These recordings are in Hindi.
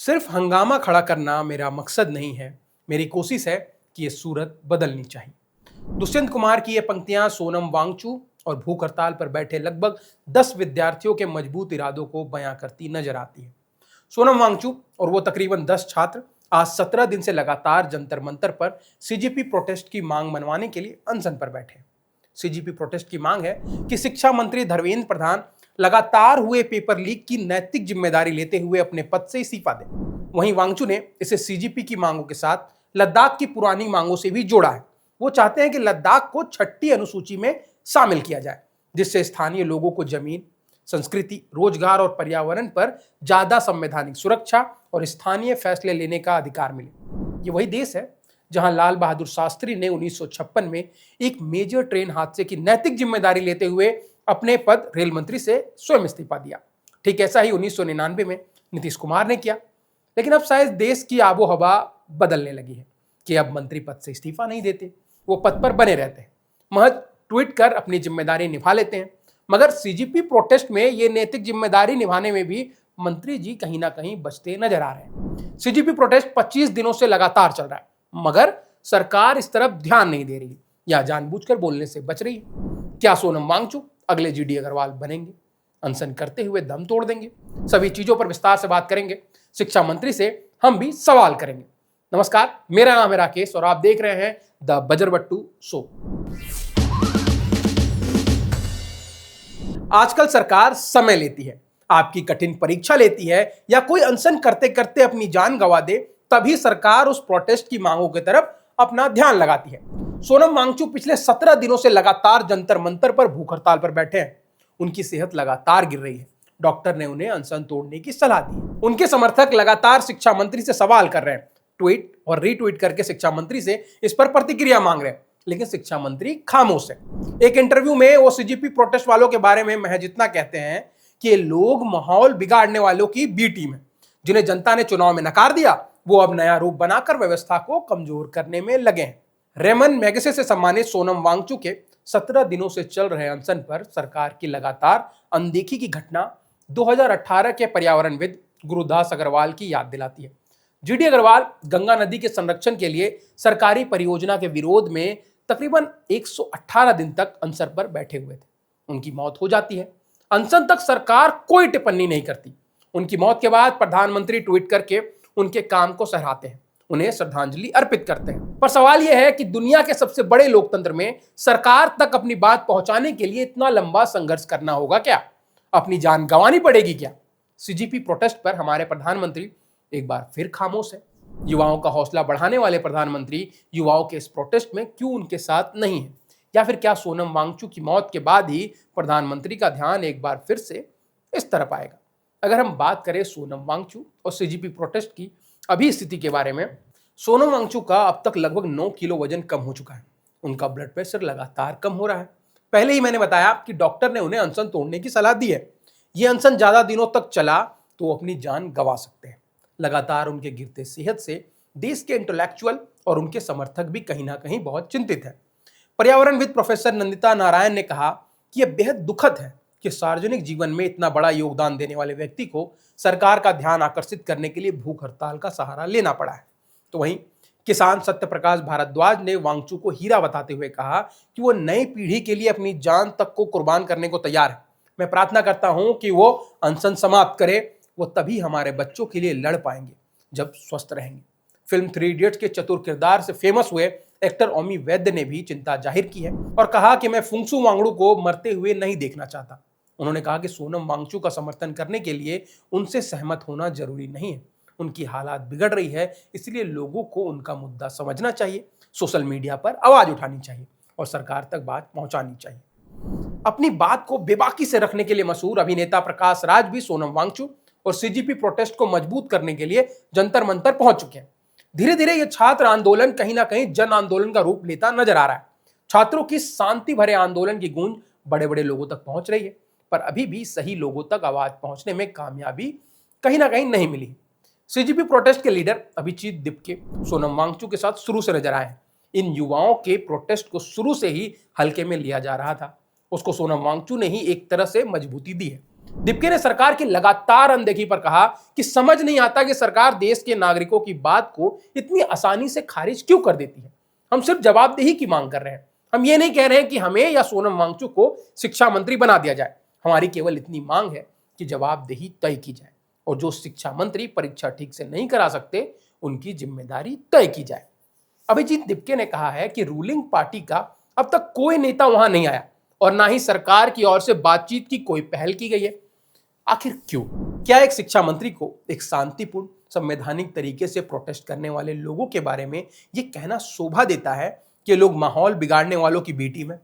सिर्फ हंगामा खड़ा करना मेरा मकसद नहीं है। मेरी कोशिश है कि ये सूरत बदलनी चाहिए। दुष्यंत कुमार की ये पंक्तियां सोनम वांगचू और भूख हड़ताल पर बैठे लगभग 10 विद्यार्थियों के मजबूत इरादों को बयां करती नजर आती है। सोनम वांगचू और वो तकरीबन 10 छात्र आज 17 दिन से लगातार जंतर मंतर पर सीजीपी प्रोटेस्ट की मांग मनवाने के लिए अनशन पर बैठे। सीजीपी प्रोटेस्ट की मांग है कि शिक्षा मंत्री धर्मेंद्र प्रधान लगातार हुए पेपर लीक की नैतिक जिम्मेदारी लेते हुए अपने पद से इस्तीफा दें। वहीं वांगचू ने इसे सीजीपी की मांगों के साथ लद्दाख की पुरानी मांगों से भी जोड़ा है। वो चाहते हैं कि लद्दाख को 6ठी अनुसूची में शामिल किया जाए, जिससे स्थानीय लोगों को जमीन, संस्कृति, रोजगार और पर्यावरण पर ज्यादा संवैधानिक सुरक्षा और स्थानीय फैसले लेने का अधिकार मिले। ये वही देश है जहां लाल बहादुर शास्त्री ने 1956 में एक मेजर ट्रेन हादसे की नैतिक जिम्मेदारी लेते हुए अपने पद रेल मंत्री से स्वयं इस्तीफा दिया। ठीक ऐसा ही 1999 में नीतीश कुमार ने किया। लेकिन अब शायद देश की आबो हवा बदलने लगी है कि अब मंत्री पद से इस्तीफा नहीं देते, वो पद पर बने रहते हैं, महज ट्वीट कर अपनी जिम्मेदारी निभा लेते हैं। मगर सीजीपी प्रोटेस्ट में ये नैतिक जिम्मेदारी निभाने में भी मंत्री जी कहीं ना कहीं बचते नजर आ रहे हैं। सीजीपी प्रोटेस्ट 25 दिनों से लगातार चल रहा है, मगर सरकार इस तरफ ध्यान नहीं दे रही या जानबूझकर बोलने से बच रही है। क्या सोनम वांगचू अगले जीडी अग्रवाल बनेंगे? अनशन करते हुए दम तोड़ देंगे? सभी चीजों पर विस्तार से बात करेंगे। शिक्षा मंत्री से हम भी सवाल करेंगे। नमस्कार, मेरा नाम है राकेश और आप देख रहे हैं द बजरबट्टू शो। आजकल सरकार समय लेती है, आपकी कठिन परीक्षा लेती है, या कोई अनशन करते करते अपनी जान गंवा दे तभी सरकार उस प्रोटेस्ट की मांगों की तरफ अपना ध्यान लगाती है। सोनम वांगचू पिछले 17 दिनों से लगातार जंतर मंतर पर भूख हड़ताल पर बैठे हैं। उनकी सेहत लगातार गिर रही है। डॉक्टर ने उन्हें अनशन तोड़ने की सलाह दी है। उनके समर्थक लगातार शिक्षा मंत्री से सवाल कर रहे हैं, ट्वीट और रीट्वीट करके शिक्षा मंत्री से इस पर प्रतिक्रिया मांग रहे हैं, लेकिन शिक्षा मंत्री खामोश है। एक इंटरव्यू में वो सीजीपी प्रोटेस्ट वालों के बारे में महज इतना कहते हैं कि ये लोग माहौल बिगाड़ने वालों की बी टीम है, जिन्हें जनता ने चुनाव में नकार दिया, वो अब नया रूप बनाकर व्यवस्था को कमजोर करने में लगे हैं। रेमन मैगसेसे से सम्मानित सोनम वांगचू के 17 दिनों से चल रहे अनशन पर सरकार की लगातार अनदेखी की घटना 2018 के पर्यावरणविद गुरुदास अग्रवाल की याद दिलाती है। जीडी अग्रवाल गंगा नदी के संरक्षण के लिए सरकारी परियोजना के विरोध में तकरीबन 118 दिन तक अनशन पर बैठे हुए थे। उनकी मौत हो जाती है। अनशन तक सरकार कोई टिप्पणी नहीं करती। उनकी मौत के बाद प्रधानमंत्री ट्वीट करके उनके काम को सराहते हैं, उन्हें श्रद्धांजलि अर्पित करते हैं। पर सवाल यह है कि दुनिया के सबसे बड़े लोकतंत्र में सरकार तक अपनी बात पहुंचाने के लिए इतना लंबा संघर्ष करना होगा क्या? अपनी जान गंवानी पड़ेगी क्या? सीजीपी प्रोटेस्ट पर हमारे प्रधानमंत्री एक बार फिर खामोश है। युवाओं का हौसला बढ़ाने वाले प्रधानमंत्री युवाओं के इस प्रोटेस्ट में क्यों उनके साथ नहीं है? या फिर क्या सोनम वांगचू की मौत के बाद ही प्रधानमंत्री का ध्यान एक बार फिर से इस तरफ आएगा? अगर हम बात करें सोनम वांगचू और सीजीपी प्रोटेस्ट की अभी स्थिति के बारे में, सोनम वांगचू का अब तक लगभग 9 किलो वजन कम हो चुका है। उनका ब्लड प्रेशर लगातार कम हो रहा है। पहले ही मैंने बताया कि डॉक्टर ने उन्हें अनशन तोड़ने की सलाह दी है। यह अनशन ज्यादा दिनों तक चला तो अपनी जान गंवा सकते हैं। लगातार उनके गिरते सेहत से देश के इंटेलेक्चुअल और उनके समर्थक भी कहीं ना कहीं बहुत चिंतित हैं। पर्यावरणविद प्रोफेसर नंदिता नारायण ने कहा कि यह बेहद दुखद है कि सार्वजनिक जीवन में इतना बड़ा योगदान देने वाले व्यक्ति को सरकार का ध्यान आकर्षित करने के लिए भूख हड़ताल का सहारा लेना पड़ा है। तो वहीं किसान सत्यप्रकाश भारद्वाज ने वांगचू को हीरा बताते हुए कहा कि वो नई पीढ़ी के लिए अपनी जान तक को कुर्बान करने को तैयार है। मैं प्रार्थना करता हूं कि वो अनशन समाप्त करे। वो तभी हमारे बच्चों के लिए लड़ पाएंगे जब स्वस्थ रहेंगे। फिल्म 3 इडियट्स के चतुर किरदार से फेमस हुए एक्टर ओमी वैद्य ने भी चिंता जाहिर की है और कहा कि मैं फुंगसू वांगडू को मरते हुए नहीं देखना चाहता। उन्होंने कहा कि सोनम वांगचू का समर्थन करने के लिए उनसे सहमत होना जरूरी नहीं है। उनकी हालात बिगड़ रही है, इसलिए लोगों को उनका मुद्दा समझना चाहिए, सोशल मीडिया पर आवाज उठानी चाहिए और सरकार तक बात पहुंचानी चाहिए। अपनी बात को बेबाकी से रखने के लिए मशहूर अभिनेता प्रकाश राज भी सोनम वांगचू और सीजीपी प्रोटेस्ट को मजबूत करने के लिए जंतर मंतर पहुंच चुके हैं। धीरे धीरे यह छात्र आंदोलन कहीं ना कहीं जन आंदोलन का रूप लेता नजर आ रहा है। छात्रों की शांति भरे आंदोलन की गूंज बड़े बड़े लोगों तक पहुंच रही है, पर अभी भी सही लोगों तक आवाज पहुंचने में कामयाबी कहीं ना कहीं नहीं मिली। सीजीपी प्रोटेस्ट के लीडर अभिजीत दिपके सोनम वांगचू के साथ शुरू से नजर आए हैं। इन युवाओं के प्रोटेस्ट को शुरू से ही हल्के में लिया जा रहा था। उसको सोनम वांगचू ने ही एक तरह से मजबूती दी है। दिप्के ने सरकार की लगातार अनदेखी पर कहा कि समझ नहीं आता कि सरकार देश के नागरिकों की बात को इतनी आसानी से खारिज क्यों कर देती है। हम सिर्फ जवाबदेही की मांग कर रहे हैं। हम ये नहीं कह रहे हैं कि हमें या सोनम वांगचुक को शिक्षा मंत्री बना दिया जाए। हमारी केवल इतनी मांग है कि जवाबदेही तय की जाए और जो शिक्षा मंत्री परीक्षा ठीक से नहीं करा सकते उनकी जिम्मेदारी तय की जाए। अभिजीत दिप्के ने कहा है कि रूलिंग पार्टी का अब तक कोई नेता वहां नहीं आया और ना ही सरकार की ओर से बातचीत की कोई पहल की गई है। आखिर क्यों? क्या एक शिक्षा मंत्री को एक शांतिपूर्ण संवैधानिक तरीके से प्रोटेस्ट करने वाले लोगों के बारे में यह कहना शोभा देता है कि लोग माहौल बिगाड़ने वालों की बेटी में,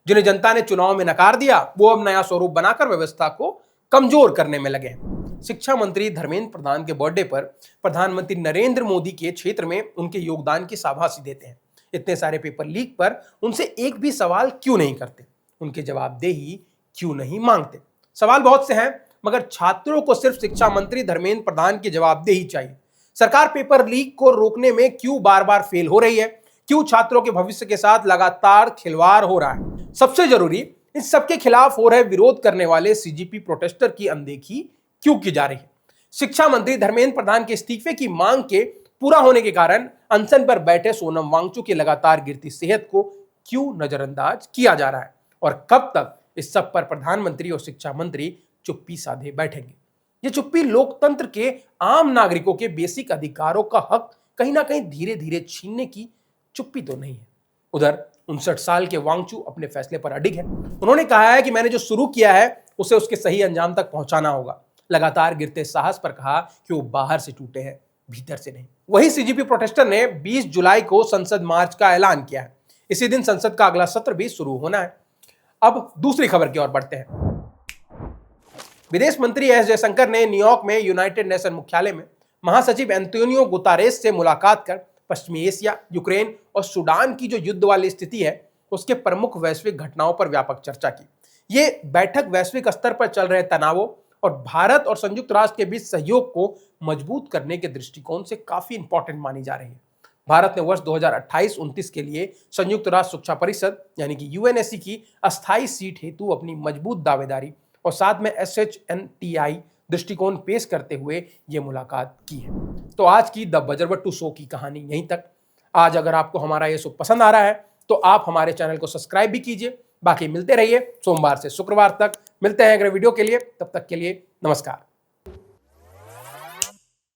जिन्हें जनता ने चुनाव में नकार दिया, वो अब नया स्वरूप बनाकर व्यवस्था को कमजोर करने में लगे हैं। शिक्षा मंत्री धर्मेंद्र प्रधान के बर्थडे पर प्रधानमंत्री नरेंद्र मोदी के क्षेत्र में उनके योगदान की शाबाशी देते हैं। इतने सारे पेपर लीक पर उनसे एक भी सवाल क्यों नहीं करते? उनके जवाबदेही क्यों नहीं मांगते? सवाल बहुत से हैं, मगर छात्रों को सिर्फ शिक्षा मंत्री धर्मेंद्र प्रधान की जवाबदेही चाहिए। सरकार पेपर लीक को रोकने में क्यों बार बार फेल हो रही है? क्यों छात्रों के भविष्य के साथ लगातार खिलवाड़ हो रहा है? सबसे जरूरी, इन सबके खिलाफ हो रहे विरोध करने वाले सीजीपी प्रोटेस्टर की अनदेखी क्यों की जा रही है? शिक्षा मंत्री धर्मेंद्र प्रधान के इस्तीफे की मांग के पूरा होने के कारण अनशन पर बैठे सोनम वांगचुक की लगातार गिरती सेहत को क्यों नजरअंदाज किया जा रहा है? और कब तक इस सब पर प्रधानमंत्री और शिक्षा मंत्री चुप्पी साधे बैठेंगे? ये चुप्पी लोकतंत्र के आम नागरिकों के बेसिक अधिकारों का हक कहीं ना कहीं धीरे धीरे छीनने की चुप्पी तो नहीं है। उधर 59 साल के वांगचू अपने फैसले पर अडिग है। उन्होंने कहा है कि मैंने जो शुरू किया है उसे उसके सही अंजाम तक पहुंचाना होगा। लगातार गिरते साहस पर कहा कि वो बाहर से टूटे हैं, भीतर से नहीं। वही सीजीपी प्रोटेस्टर ने 20 जुलाई को संसद मार्च का ऐलान किया है। इसी दिन संसद का अगला सत्र भी शुरू होना है। अब दूसरी खबर की ओर बढ़ते हैं। विदेश मंत्री एस जयशंकर ने न्यूयॉर्क में यूनाइटेड नेशन मुख्यालय में महासचिव एंटोनियो गुतारेस से मुलाकात कर पश्चिमी एशिया, यूक्रेन और सूडान की जो युद्ध वाली स्थिति है उसके प्रमुख वैश्विक घटनाओं पर व्यापक चर्चा की। ये बैठक वैश्विक स्तर पर चल रहे तनावों और भारत और संयुक्त राष्ट्र के बीच सहयोग को मजबूत करने के दृष्टिकोण से काफी इंपॉर्टेंट मानी जा रही है। भारत ने वर्ष 2028-29 के लिए संयुक्त राष्ट्र सुरक्षा परिषद यानी कि यूएनएससी की अस्थायी सीट हेतु अपनी मजबूत दावेदारी और साथ में SHNTI दृष्टिकोण पेश करते हुए ये मुलाकात की है। तो आज की द बजरवट्टू शो की कहानी यहीं तक। आज अगर आपको हमारा ये शो पसंद आ रहा है तो आप हमारे चैनल को सब्सक्राइब भी कीजिए। बाकी मिलते रहिए, सोमवार से शुक्रवार तक मिलते हैं अगले वीडियो के लिए। तब तक के लिए नमस्कार।